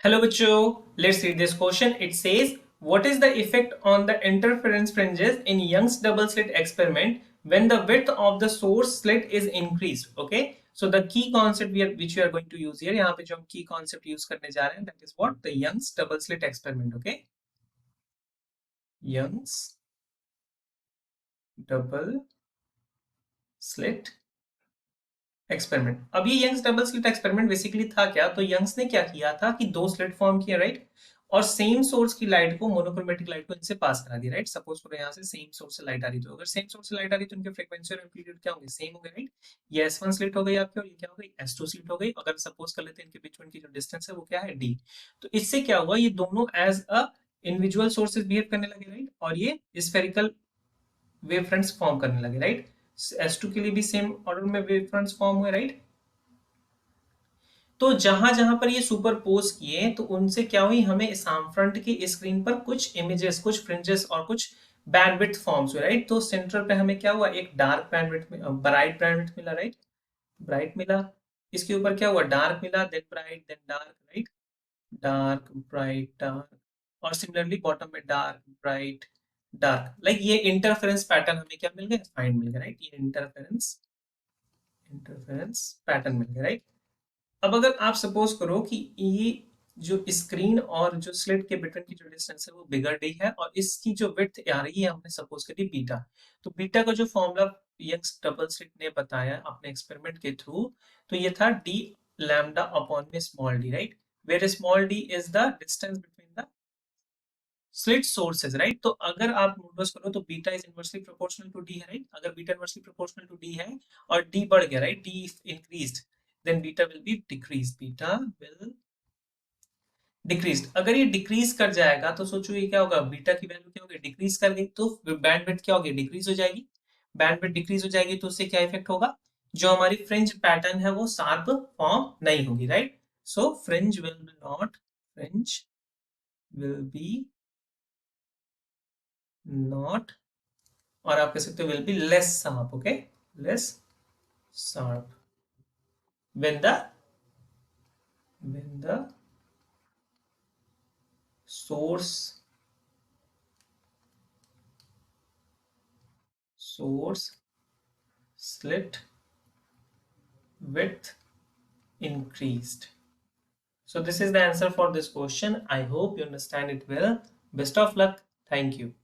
Hello, Bicho. Let's read this question. It says, what is the effect on the interference fringes in Young's double slit experiment when the width of the source slit is increased? Okay. So the key concept which we are going to use here, यहाँ पे जो हम key concept use करने जा रहे हैं, that is what the Young's double slit experiment. Okay. Young's double slit experiment. अब ये Young's double slit experiment basically था क्या, तो यंग्स ने क्या किया था कि दो स्लिट फॉर्म किया, राइट, और सेम सोर्स की लाइट को, मोनोक्रोमेटिक लाइट को इनसे पास करा दिया, राइट। सपोज करो यहाँ से सेम सोर्स से लाइट आ रही, तो अगर सेम सोर्स से लाइट आ रही तो इनके फ्रीक्वेंसी और एम्पलीट्यूड क्या होंगे, सेम होंगे, राइट। ये S1 स्लिट हो गई आपकी, और ये क्या हो गई, S2 स्लिट हो गई। अगर सपोज कर लेते हैं इनके बीच में की जो डिस्टेंस है वो क्या है, D। तो इससे क्या हुआ, ये दोनों as a individual sources behave करने लगे, राइट, और ये स्फेरिकल वेव फ्रंट्स फॉर्म करने लगे, राइट। S2 के लिए भी सेम ऑर्डर में वेव फ्रंट्स फॉर्म हुए, राइट। तो जहां जहां पर ये सुपरपोज किए तो उनसे क्या हुई, हमें साम फ्रंट की स्क्रीन पर कुछ इमेजेस, कुछ फ्रिंजेस और कुछ बैंडविड्थ फॉर्म्स हुए, राइट। तो सेंटर पे हमें क्या हुआ, एक डार्क बैंडविड्थ, ब्राइट बैंडविड्थ मिला, राइट, ब्राइट मिला। इसके ऊपर क्या हुआ, डार्क मिला, then bright, then dark, right, dark bright dark, और सिमिलरली बॉटम में डार्क ब्राइट डार्क। लाइक ये इंटरफेरेंस पैटर्न हमें क्या मिल गया, फाइंड मिल गया, राइट। ये इंटरफेरेंस इंटरफेरेंस पैटर्न मिल गया, राइट। अब अगर आप सपोज करो कि ये जो स्क्रीन और जो स्लिट के बिटवीन की जो डिस्टेंस है वो बिगर डी है, और इसकी जो विड्थ आ रही है हमने सपोज करी बीटा। तो बीटा का जो फॉर्मूला यंग्स डबल स्लिट ने बताया अपने एक्सपेरिमेंट के थ्रू, तो ये था डी लैम्डा अपॉन में small D, right, where small D is the distance between the slit sources, right. तो अगर आप नोटिस करो तो beta is inversely proportional to D है, राइट। अगर beta inversely proportional to D है और डी बढ़ गया, right, D increased, then beta will be decrease, beta will decrease. अगर ये डिक्रीज कर जाएगा तो सोचो ये क्या होगा, बीटा की वैल्यू क्या होगी, डिक्रीज कर गई, तो बैंडविड्थ क्या होगी, डिक्रीज हो जाएगी। बैंडविड्थ डिक्रीज हो जाएगी तो उससे क्या इफेक्ट होगा, जो हमारी फ्रिंज पैटर्न है वो शार्प फॉर्म नहीं होगी, right. So fringe will be not, और आप कह सकते हो will be less sharp, okay, less sharp when the source slit width increased. So this is the answer for this question. I hope you understand it well. Best of luck. Thank you.